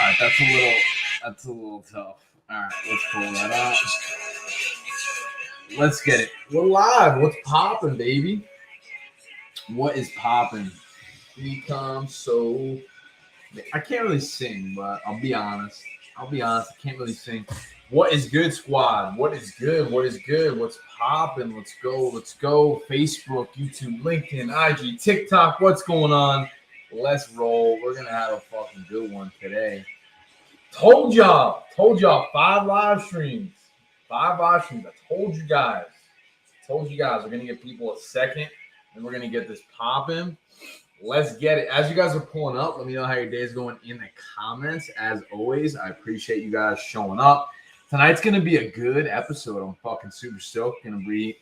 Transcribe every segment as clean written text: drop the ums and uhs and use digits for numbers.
right, that's a little tough. All right, let's pull that up. Let's get it. We're live. What's popping, baby? What is popping? Become so. I can't really sing, but I'll be honest. I can't really sing. What is good, squad? What is good? What is good? What's popping? Let's go. Let's go. Facebook, YouTube, LinkedIn, IG, TikTok. What's going on? Let's roll. We're gonna have a fucking good one today. Told y'all. 5 live streams. I told you guys. We're gonna give people a second, and we're gonna get this popping. Let's get it. As you guys are pulling up, let me know how your day is going in the comments. As always, I appreciate you guys showing up. Tonight's gonna be a good episode. I'm fucking super stoked. Gonna be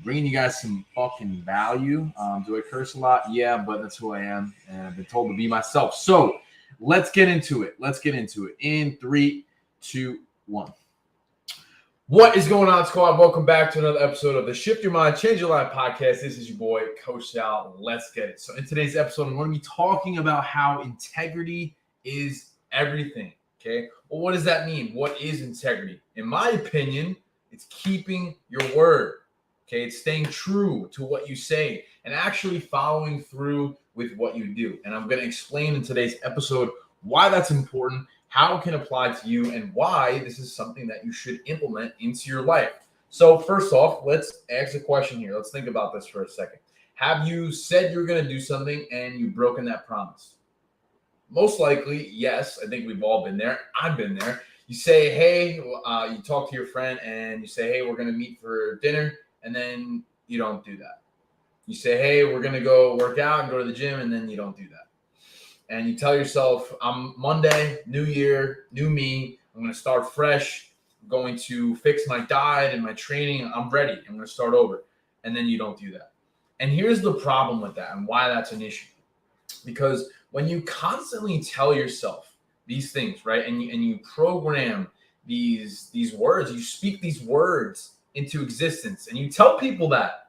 bringing you guys some fucking value. Do I curse a lot? Yeah, but that's who I am, and I've been told to be myself. So let's get into it. In 3, 2, 1. What is going on, squad? Welcome back to another episode of the Shift Your Mind, Change Your Life podcast. This is your boy, Coach Sal. Let's get it. So in today's episode, I'm going to be talking about how integrity is everything, okay? Well, what does that mean? What is integrity? In my opinion, it's keeping your word, okay? It's staying true to what you say and actually following through with what you do. And I'm going to explain in today's episode why that's important, how it can apply to you, and why this is something that you should implement into your life. So first off, let's ask a question here. Let's think about this for a second. Have you said you're going to do something and you've broken that promise? Most likely, yes. I think we've all been there. I've been there. You say, hey, you talk to your friend and you say, hey, we're going to meet for dinner, and then you don't do that. You say, hey, we're going to go work out and go to the gym, and then you don't do that. And you tell yourself, I'm Monday, new year, new me. I'm going to start fresh. I'm going to fix my diet and my training. I'm ready. I'm going to start over. And then you don't do that. And here's the problem with that and why that's an issue. Because when you constantly tell yourself these things, right, and you program these words, you speak these words into existence, and you tell people that,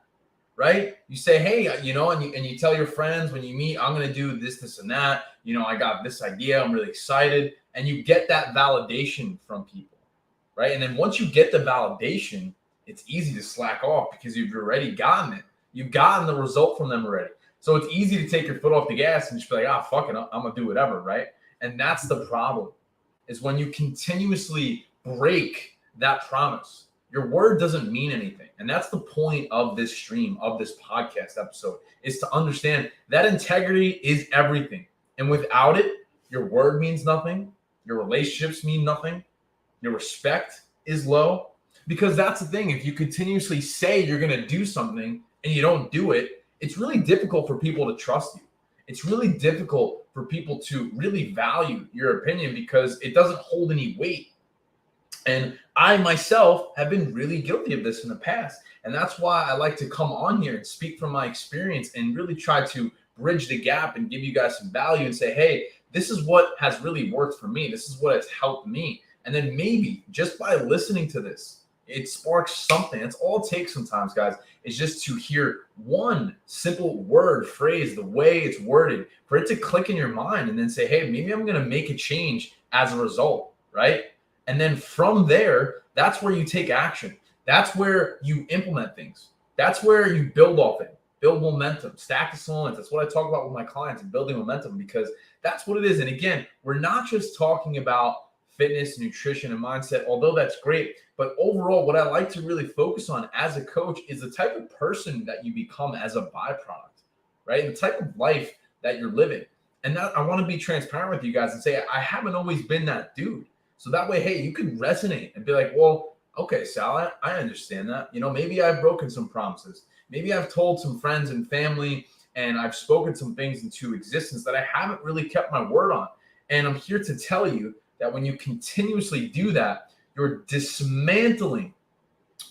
right? You say, hey, and you tell your friends when you meet, I'm going to do this, and that. I got this idea. I'm really excited. And you get that validation from people, right? And then once you get the validation, it's easy to slack off because you've already gotten it. You've gotten the result from them already. So it's easy to take your foot off the gas and just be like, fuck it, I'm going to do whatever, right? And that's the problem, is when you continuously break that promise. Your word doesn't mean anything. And that's the point of this stream, of this podcast episode, is to understand that integrity is everything. And without it, your word means nothing. Your relationships mean nothing. Your respect is low. Because that's the thing. If you continuously say you're going to do something and you don't do it, it's really difficult for people to trust you. It's really difficult for people to really value your opinion because it doesn't hold any weight. And I myself have been really guilty of this in the past. And that's why I like to come on here and speak from my experience and really try to bridge the gap and give you guys some value and say, hey, this is what has really worked for me. This is what has helped me. And then maybe just by listening to this, it sparks something. That's all it takes sometimes, guys, is just to hear one simple word, phrase, the way it's worded, for it to click in your mind and then say, hey, maybe I'm going to make a change as a result, right? And then from there, that's where you take action. That's where you implement things. That's where you build off it, build momentum, stack the cements. That's what I talk about with my clients, and building momentum, because that's what it is. And again, we're not just talking about fitness, nutrition, and mindset, although that's great. But overall, what I like to really focus on as a coach is the type of person that you become as a byproduct, right? The type of life that you're living. And that, I want to be transparent with you guys and say, I haven't always been that dude. So that way, hey, you can resonate and be like, well, okay, Sal, I understand that. Maybe I've broken some promises. Maybe I've told some friends and family and I've spoken some things into existence that I haven't really kept my word on. And I'm here to tell you that when you continuously do that, you're dismantling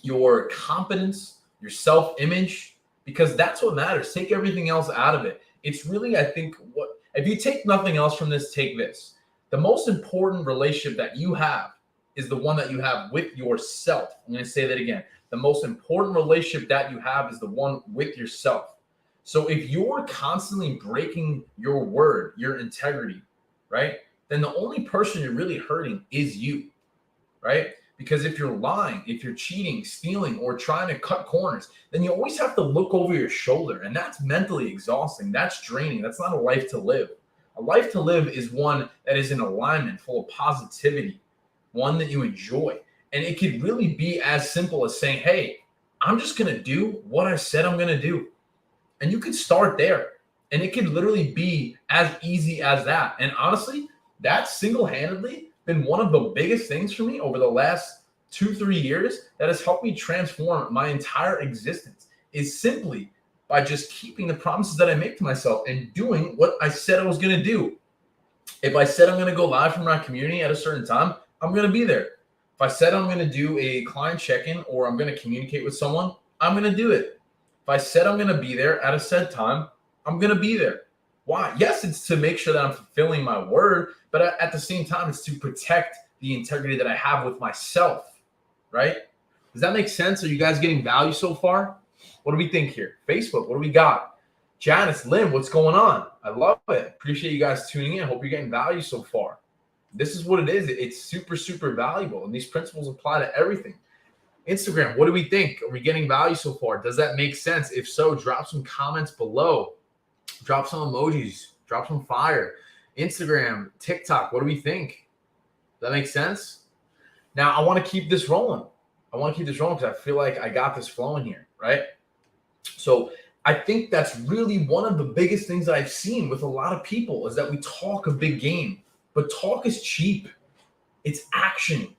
your confidence, your self-image, because that's what matters. Take everything else out of it. It's really, I think, if you take nothing else from this, take this. The most important relationship that you have is the one that you have with yourself. I'm going to say that again. The most important relationship that you have is the one with yourself. So if you're constantly breaking your word, your integrity, right? then the only person you're really hurting is you, right? Because if you're lying, if you're cheating, stealing, or trying to cut corners, then you always have to look over your shoulder. And that's mentally exhausting. That's draining. That's not a life to live. A life to live is one that is in alignment, full of positivity, one that you enjoy. And it could really be as simple as saying, hey, I'm just going to do what I said I'm going to do. And you could start there. And it could literally be as easy as that. And honestly, that's single-handedly been one of the biggest things for me over the last 2-3 years that has helped me transform my entire existence, is simply by just keeping the promises that I make to myself and doing what I said I was going to do. If I said I'm going to go live from my community at a certain time, I'm going to be there. If I said I'm going to do a client check-in or I'm going to communicate with someone, I'm going to do it. If I said I'm going to be there at a set time, I'm going to be there. Why? Yes, it's to make sure that I'm fulfilling my word, but at the same time, it's to protect the integrity that I have with myself, right? Does that make sense? Are you guys getting value so far? What do we think here? Facebook, what do we got? Janice, Lynn, what's going on? I love it. Appreciate you guys tuning in. Hope you're getting value so far. This is what it is. It's super, super valuable, and these principles apply to everything. Instagram, what do we think? Are we getting value so far? Does that make sense? If so, drop some comments below. Drop some emojis. Drop some fire. Instagram, TikTok, what do we think? Does that make sense? Now, I want to keep this rolling. Because I feel like I got this flowing here, right? So I think that's really one of the biggest things that I've seen with a lot of people is that we talk a big game, but talk is cheap. It's action.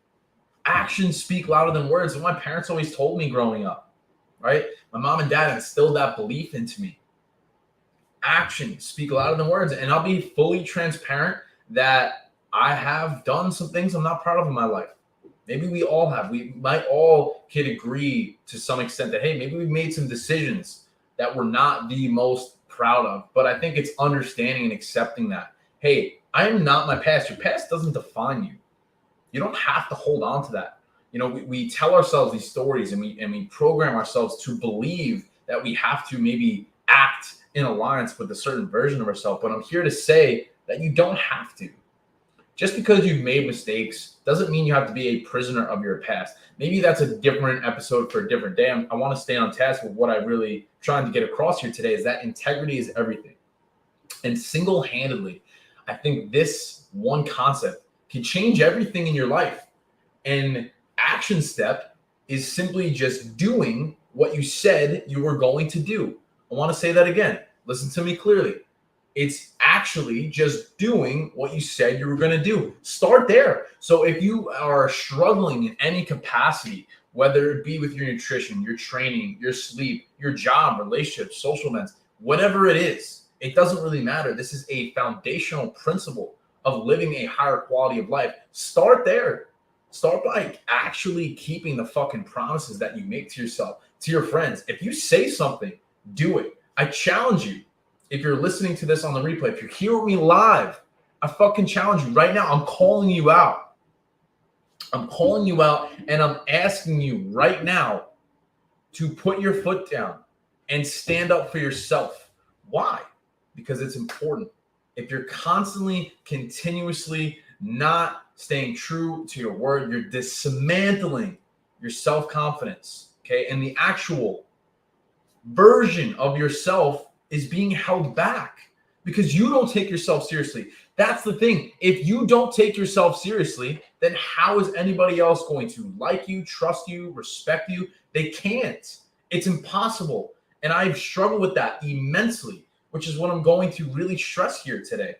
Actions speak louder than words. And my parents always told me growing up, right? My mom and dad instilled that belief into me. Actions speak louder than words. And I'll be fully transparent that I have done some things I'm not proud of in my life. Maybe we all have. We might all could agree to some extent that, hey, maybe we made some decisions that we're not the most proud of. But I think it's understanding and accepting that, hey, I am not my past. Your past doesn't define you. You don't have to hold on to that. You know, we tell ourselves these stories and we program ourselves to believe that we have to maybe act in alliance with a certain version of ourselves. But I'm here to say that you don't have to. Just because you've made mistakes doesn't mean you have to be a prisoner of your past. Maybe that's a different episode for a different day. I want to stay on task with what I really trying to get across here today is that integrity is everything. And single-handedly, I think this one concept can change everything in your life. And action step is simply just doing what you said you were going to do. I want to say that again. Listen to me clearly. It's actually just doing what you said you were going to do. Start there. So if you are struggling in any capacity, whether it be with your nutrition, your training, your sleep, your job, relationships, social events, whatever it is, it doesn't really matter. This is a foundational principle of living a higher quality of life. Start there. Start by actually keeping the fucking promises that you make to yourself, to your friends. If you say something, do it. I challenge you. If you're listening to this on the replay, if you're here with me live, I fucking challenge you right now. I'm calling you out. I'm calling you out and I'm asking you right now to put your foot down and stand up for yourself. Why? Because it's important. If you're constantly, continuously not staying true to your word, you're dismantling your self-confidence, okay? And the actual version of yourself is being held back because you don't take yourself seriously. That's the thing. If you don't take yourself seriously, then how is anybody else going to like you, trust you, respect you? They can't. It's impossible. And I've struggled with that immensely, which is what I'm going to really stress here today.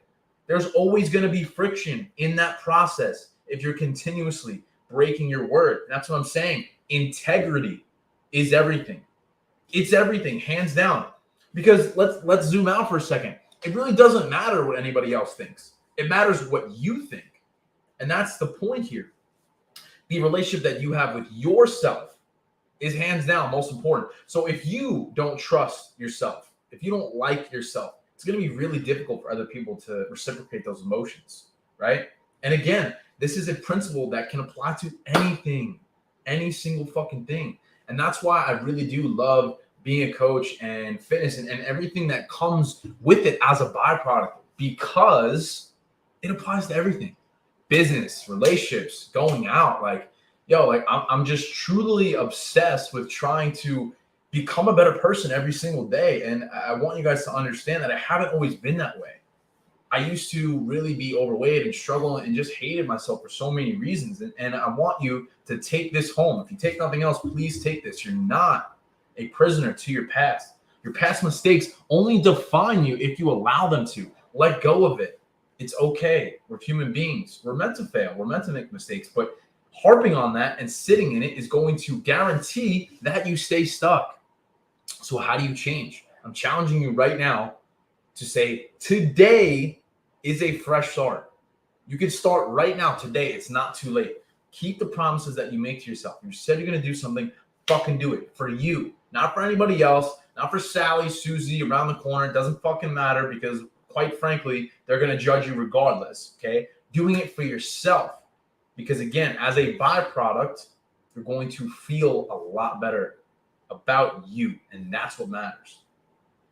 There's always going to be friction in that process if you're continuously breaking your word. That's what I'm saying. Integrity is everything. It's everything, hands down. Because let's zoom out for a second. It really doesn't matter what anybody else thinks. It matters what you think. And that's the point here. The relationship that you have with yourself is hands down most important. So if you don't trust yourself, if you don't like yourself, it's going to be really difficult for other people to reciprocate those emotions, right? And again, this is a principle that can apply to anything, any single fucking thing. And that's why I really do love being a coach and fitness and everything that comes with it as a byproduct, because It applies to everything. Business, relationships, going out. Like, yo, like I'm just truly obsessed with trying to become a better person every single day. And I want you guys to understand that I haven't always been that way. I used to really be overweight and struggle and just hated myself for so many reasons. And I want you to take this home. If you take nothing else, please take this. You're not a prisoner to your past. Your past mistakes only define you if you allow them to. Let go of it. It's okay. We're human beings. We're meant to fail. We're meant to make mistakes. But harping on that and sitting in it is going to guarantee that you stay stuck. So how do you change? I'm challenging you right now to say today is a fresh start. You can start right now, today. It's not too late. Keep the promises that you make to yourself. You said you're going to do something, fucking do it for you, not for anybody else, not for Sally, Susie around the corner. It doesn't fucking matter because quite frankly, they're going to judge you regardless. Okay. Doing it for yourself because again, as a byproduct, you're going to feel a lot better about you. And that's what matters.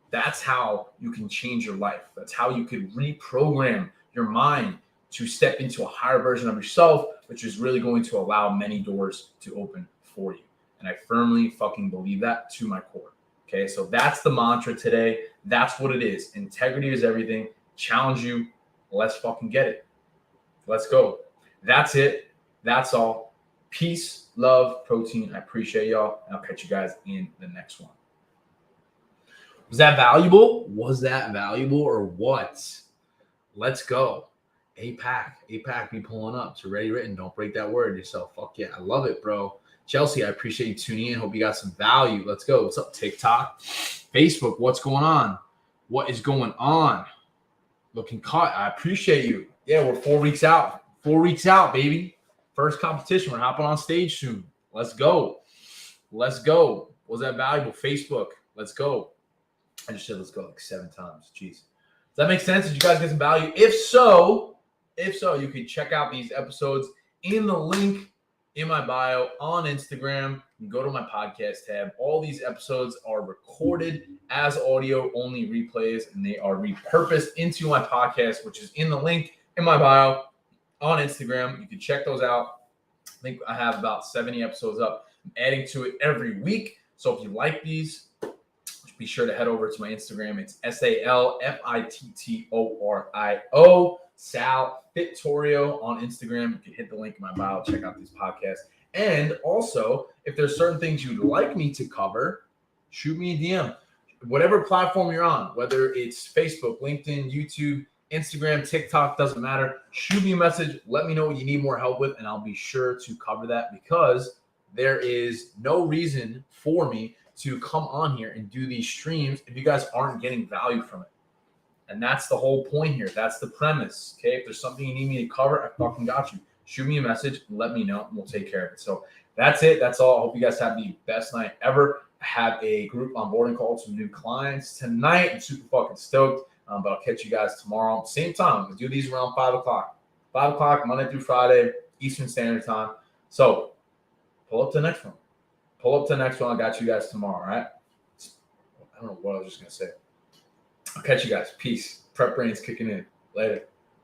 That's how you can change your life. That's how you can reprogram your mind to step into a higher version of yourself, which is really going to allow many doors to open for you. And I firmly fucking believe that to my core. Okay, so that's the mantra today. That's what it is. Integrity is everything. Challenge you. Let's fucking get it. Let's go. That's it. That's all. Peace, love, protein. I appreciate y'all. And I'll catch you guys in the next one. Was that valuable? Was that valuable or what? Let's go. APAC be pulling up. It's already written. Don't break that word yourself. Fuck yeah. I love it, bro. Chelsea, I appreciate you tuning in. Hope you got some value. Let's go. What's up, TikTok? Facebook, what's going on? What is going on? Looking caught. I appreciate you. Yeah, we're 4 weeks out. 4 weeks out, baby. First competition. We're hopping on stage soon. Let's go. Let's go. Was that valuable? Facebook, let's go. I just said let's go like 7 times. Jeez. Does that make sense? Did you guys get some value? If so, you can check out these episodes in the link in my bio on Instagram. You can go to my podcast tab. All these episodes are recorded as audio only replays, and they are repurposed into my podcast, which is in the link in my bio on Instagram. You can check those out. I think I have about 70 episodes up. I'm adding to it every week. So if you like these, be sure to head over to my Instagram. It's SALFITTORIO, Sal Fittorio on Instagram. You can hit the link in my bio. Check out these podcasts. And also, if there's certain things you'd like me to cover, shoot me a DM. Whatever platform you're on, whether it's Facebook, LinkedIn, YouTube, Instagram, TikTok, doesn't matter. Shoot me a message. Let me know what you need more help with, and I'll be sure to cover that because there is no reason for me to come on here and do these streams if you guys aren't getting value from it. And that's the whole point here. That's the premise. Okay. If there's something you need me to cover, I fucking got you. Shoot me a message and let me know, and we'll take care of it. So that's it. That's all. I hope you guys have the best night ever. I have a group onboarding call with some new clients tonight. I'm super fucking stoked. But I'll catch you guys tomorrow. Same time. We'll do these around 5 o'clock. 5 o'clock, Monday through Friday, Eastern Standard Time. So pull up to the next one. Pull up to the next one. I got you guys tomorrow, all right? I don't know what I was just going to say. I'll catch you guys. Peace. Prep brain's kicking in. Later.